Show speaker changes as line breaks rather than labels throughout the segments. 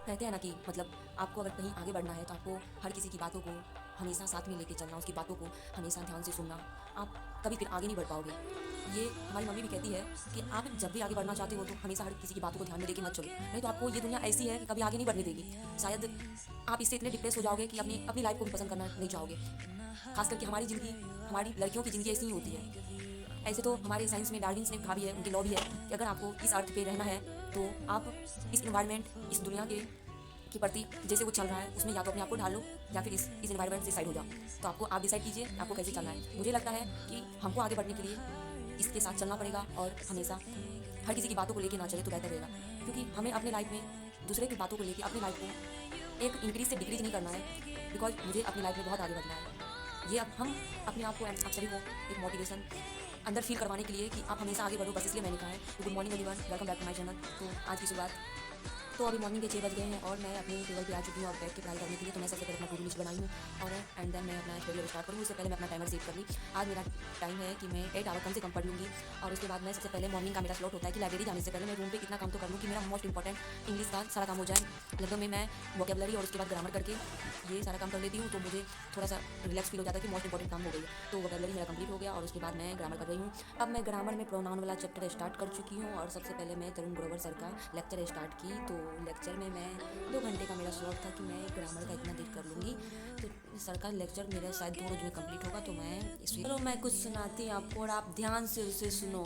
कहते हैं ना कि मतलब आपको अगर कहीं आगे बढ़ना है तो आपको हर किसी की बातों को हमेशा साथ में लेके चलना, उसकी बातों को हमेशा ध्यान से सुनना। आप कभी फिर आगे नहीं बढ़ पाओगे। ये हमारी मम्मी भी कहती है कि आप जब भी आगे बढ़ना चाहते हो तो हमेशा हर किसी की बातों को ध्यान में लेके मत चलो, नहीं तो आपको ये दुनिया ऐसी है कि कभी आगे नहीं बढ़ने देगी। शायद आप इससे इतने डिप्रेस हो जाओगे कि अपनी अपनी लाइफ को भी पसंद करना नहीं चाहोगे। खास करके हमारी ज़िंदगी, हमारी लड़कियों की ज़िंदगी ऐसी ही होती है। ऐसे तो हमारे साइंस में डार्विन्स ने कहा भी है, उनकी लॉ भी है कि अगर आपको इस अर्थ पे रहना है तो आप इस इन्वायरमेंट, इस दुनिया के प्रति जैसे वो चल रहा है उसमें या तो अपने आप को ढाल लो या फिर इस इन्वायरमेंट से साइड हो जाओ। तो आपको आप डिसाइड कीजिए आपको कैसे चलना है। मुझे लगता है कि हमको आगे बढ़ने के लिए इसके साथ चलना पड़ेगा और हमेशा हर किसी की बातों को लेके ना चले तो बेहतर रहेगा, क्योंकि हमें अपने लाइफ में दूसरे की बातों को लेके अपनी लाइफ को एक इंक्रीज से डिक्रीज नहीं करना है। बिकॉज मुझे अपनी लाइफ में बहुत आगे बढ़ना है। ये अब हम अपने आप को, आप सभी को एक मोटिवेशन अंदर फील करवाने के लिए कि आप हमेशा आगे बढ़ो, बस इसलिए मैंने कहा है। तो good morning everyone, welcome back to my channel. तो आज की शुरुआत, तो अभी मॉर्निंग के 6 बज गए हैं और मैं अपने टेबल पे आ चुकी हूँ और बैठ के पढ़ाई करने के लिए। तो मैं सबसे पहले अपना टू डू लिस्ट बनाई हूँ और एंड देन मैं अपना स्टडी स्टार्ट करूँ। उससे पहले मैं अपना टाइमर सेट कर ली। आज मेरा टाइम है कि मैं 8 आवर कम से कम पढ़ लूँगी। और उसके बाद मैं सबसे पहले मॉर्निंग का मेरा स्लॉट होता है कि लाइब्रेरी जाने से पहले मैं रूम पे कितना काम तो कर लूँ कि मेरा मोस्ट इंपॉर्टेंट इंग्लिश का सारा काम हो जाए। लगभग में मैं वोकेबलरी और उसके बाद ग्रामर करके ये सारा काम कर लेती हूँ, तो मुझे थोड़ा सा रिलैक्स फील हो जाता है कि मोस्ट इंपॉर्टेंट काम हो गई है। तो वोकेबलरी मेरा कंप्लीट हो गया और उसके बाद मैं ग्रामर कर रही हूँ। अब मैं ग्रामर में प्रोनाउन वाला चैप्टर स्टार्ट कर चुकी हूँ और सबसे पहले मैं तरुण ग्रोवर सर का लेक्चर स्टार्ट की। तो लेक्चर में मैं 2 घंटे का मेरा स्लॉट था कि मैं ग्रामर का इतना देर कर लूँगी। तो सर का लेक्चर मेरा शायद 2 रोज में कंप्लीट होगा। तो मैं इस चलो मैं कुछ सुनाती हूँ आपको और आप ध्यान से उसे सुनो,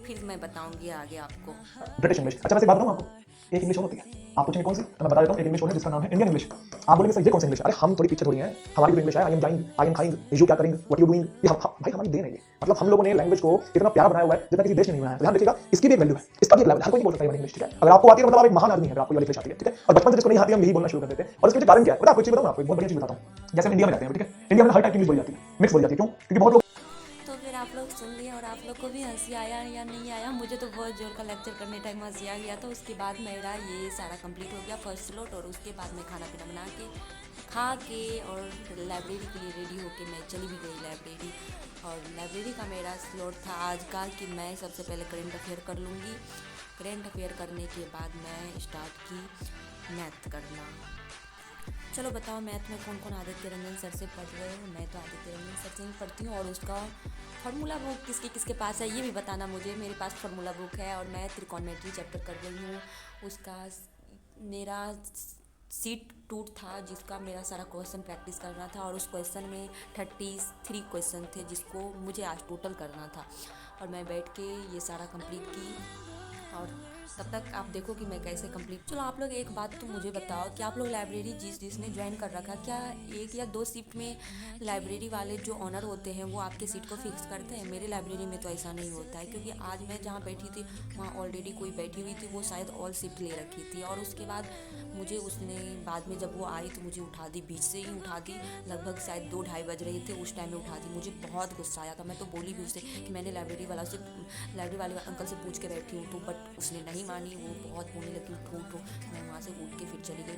फिर मैं बताऊँगी आगे आपको।
British English. अच्छा, वैसे एक बात बताऊँ आपको, एक इंग्लिश और होती है। आप पूछेंगे कौन सी, तो मैं बता देता हूँ। एक इंग्लिश और है जिसका नाम है इंडियन इंग्लिश। आप बोलेंगे सर ये कौन सी इंग्लिश? अरे हम थोड़ी पीछे थोड़ी हैं, हमारी भी इंग्लिश है। I am dying, I am खाइंग, यू क्या करेंगे, व्हाट यू डूइंग, ये हम भाई हमारी देन है ये। मतलब हम लोगों ने लैंग्वेज को इतना प्यारा बनाया हुआ है जितना किसी देश ने नहीं बनाया। तो ध्यान रखिएगा, इसकी भी एक वैल्यू है, इसका भी एक लेवल है। हर कोई नहीं बोल सकता ये वाली इंग्लिश, ठीक है? अगर आपको आती है तो मतलब आप एक महान आदमी हैं, अगर आपको ये वाली इंग्लिश आती है, ठीक है? और बचपन से जिसको नहीं आती है हम यही बोलना शुरू कर देते हैं। और इसके पीछे कारण क्या है पता है? आपको एक चीज बताऊँ, आपको एक बहुत बढ़िया चीज बताता हूँ। जैसे हम इंडिया में रहते हैं, ठीक है? इंडिया में हर टाइप की इंग्लिश बोली जाती है, मिक्स बोली जाती है। क्यों? क्योंकि बहुत लोग
तो फिर आप लोग सुन लिए और आप लोग को भी हंसी आया या नहीं आया? मुझे तो बहुत जोर का लेक्चर करने टाइम हंसी आ गया। तो उसके बाद मेरा ये सारा कंप्लीट हो गया फर्स्ट स्लॉट। और उसके बाद मैं खाना पीना बना के खा के और लाइब्रेरी के लिए रेडी होके मैं चली भी गई लाइब्रेरी। और लाइब्रेरी का मेरा स्लॉट था आज का कि मैं सबसे पहले करेंट अफेयर कर लूँगी। करेंट अफेयर करने के बाद मैं स्टार्ट की मैथ करना। चलो बताओ मैथ में कौन कौन आदित्य रंजन सर से पढ़ रहे हो? मैं तो आदित्य रंजन सर से ही पढ़ती हूँ। और उसका फार्मूला बुक किसके किसके पास है ये भी बताना मुझे। मेरे पास फार्मूला बुक है और मैं त्रिकोणमिति चैप्टर कर रही हूँ। उसका मेरा सीट टूट था जिसका मेरा सारा क्वेश्चन प्रैक्टिस करना था और उस क्वेश्चन में 33 क्वेश्चन थे जिसको मुझे आज टोटल करना था। और मैं बैठ के ये सारा कंप्लीट की और तब तक आप देखो कि मैं कैसे कंप्लीट। चलो आप लोग एक बात तो मुझे बताओ कि आप लोग लाइब्रेरी जिसने ज्वाइन कर रखा, क्या 1 या 2 शिफ्ट में लाइब्रेरी वाले जो ऑनर होते हैं वो आपके सीट को फिक्स करते हैं? मेरे लाइब्रेरी में तो ऐसा नहीं होता है, क्योंकि आज मैं जहाँ बैठी थी वहाँ ऑलरेडी कोई बैठी हुई थी, वो शायद ऑल शिफ्ट ले रखी थी। और उसके बाद मुझे उसने बाद में जब वो आई तो मुझे उठा दी, बीच से ही उठा दी। लगभग शायद 2-2:30 बज रहे थे उस टाइम में उठा दी। मुझे बहुत गुस्सा आया था। मैं तो बोली भी उससे कि मैंने लाइब्रेरी वाले अंकल से पूछ के बैठी हूँ, तो बट उसने नहीं मानी। वो बहुत बोलने लगी उठो उठो। मैं वहाँ से उठ के फिर चली गई।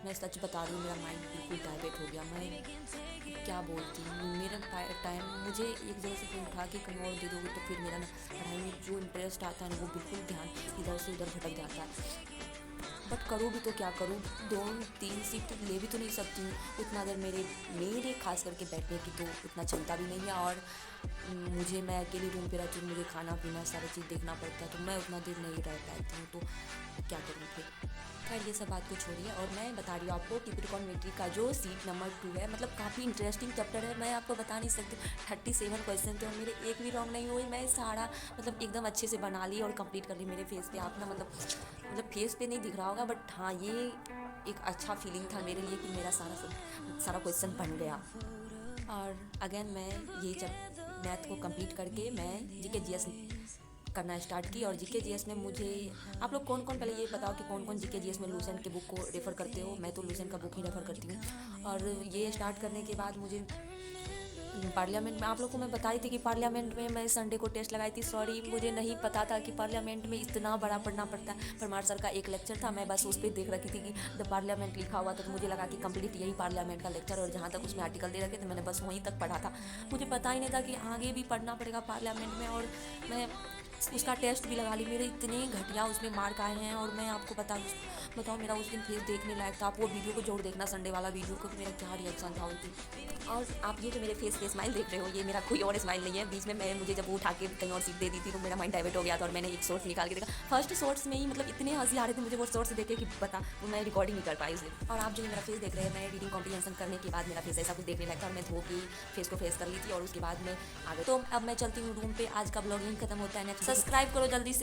मैं सच बता रही हूँ, मेरा माइंड बिल्कुल डाइवर्ट हो गया। मैं क्या बोलती हूँ, मेरा टाइम मुझे एक जगह से फिर उठा के कहीं और दे दोगे तो फिर मेरा पढ़ाई में जो इंटरेस्ट आता है ना वो बिल्कुल ध्यान इधर से उधर भटक जाता है। बट करूँ भी तो क्या करूँ, 2-3 सीट ले भी तो नहीं सकती हूँ। उतना देर मेरे खास करके बैठने की तो उतना क्षमता भी नहीं है। और मैं अकेली रूम पे रहती हूँ, मुझे खाना पीना सारी चीज़ देखना पड़ता है, तो मैं उतना देर नहीं रह पाती हूँ। तो क्या करूँ फिर? खैर ये सब बात को छोड़िए और मैं बता रही हूँ आपको कि त्रिकोणमिति का जो सीट नंबर 2 है, मतलब काफ़ी इंटरेस्टिंग चैप्टर है। मैं आपको बता नहीं सकती, 37 क्वेश्चन थे और मेरे एक भी रॉन्ग नहीं हुई। मैं सारा मतलब एकदम अच्छे से बना ली और कंप्लीट कर ली। मेरे फेस पे आप ना मतलब फेस पे नहीं दिख रहा होगा, बट हाँ ये एक अच्छा फीलिंग था मेरे लिए कि मेरा सारा क्वेश्चन बन गया। और अगेन मैं ये जब मैथ को कंप्लीट करके मैं जीके जीएस करना स्टार्ट की। और जीके जीएस में मुझे आप लोग कौन कौन, पहले ये बताओ कि कौन कौन जीके जीएस में लूसेंट के बुक को रेफ़र करते हो? मैं तो लूसेंट का बुक ही रेफ़र करती हूँ। और ये स्टार्ट करने के बाद मुझे पार्लियामेंट में, आप लोग को मैं बताई थी कि पार्लियामेंट में मैं संडे को टेस्ट लगाई थी। सॉरी, मुझे नहीं पता था कि पार्लियामेंट में इतना बड़ा पढ़ना पड़ता है। परमार सर का एक लेक्चर था, मैं बस उस पर देख रखी थी कि द पार्लियामेंट लिखा हुआ था, तो मुझे लगा कि कंप्लीट यही पार्लियामेंट का लेक्चर। और जहाँ तक उसमें आर्टिकल दे रखे थे मैंने बस वहीं तक पढ़ा था। मुझे पता ही नहीं था कि आगे भी पढ़ना पड़ेगा पार्लियामेंट में। और मैं उसका टेस्ट भी लगा ली। मेरे इतने घटिया उसने मार्क आए हैं, और मैं आपको बताओ मेरा उस दिन फेस देखने लायक था। आप वो वीडियो को जोड़ देखना, संडे वाला वीडियो को, कि मेरा क्या रिएक्शन था उस दिन। और आप ये जो मेरे फेस पे स्माइल देख रहे हो, ये मेरा कोई और स्माइल नहीं है। बीच में मुझे जब वो उठा के कहीं और सीट दे दी थी, तो मेरा माइंड डाइवर्ट हो गया था और मैंने एक शॉर्ट्स निकाल के देखा। फर्स्ट शॉर्ट्स में ही मतलब इतने हंसी आ रहे थे मुझे वो शॉर्ट्स देखे कि बता, वो मैं रिकॉर्डिंग नहीं कर पाई उस दिन। और आप जो मेरा फेस देख रहे हैं, मैं रीडिंग कॉम्प्रिहेंशन करने के बाद मेरा फेस ऐसा कुछ देखने लगा था, और मैं धो के फेस को फेस कर ली थी, और उसके बाद मैं आ गई। तो अब मैं चलती हूँ रूम पे। आज का ब्लॉग यहीं खत्म होता है। नेक्स्ट सब्सक्राइब करो जल्दी से।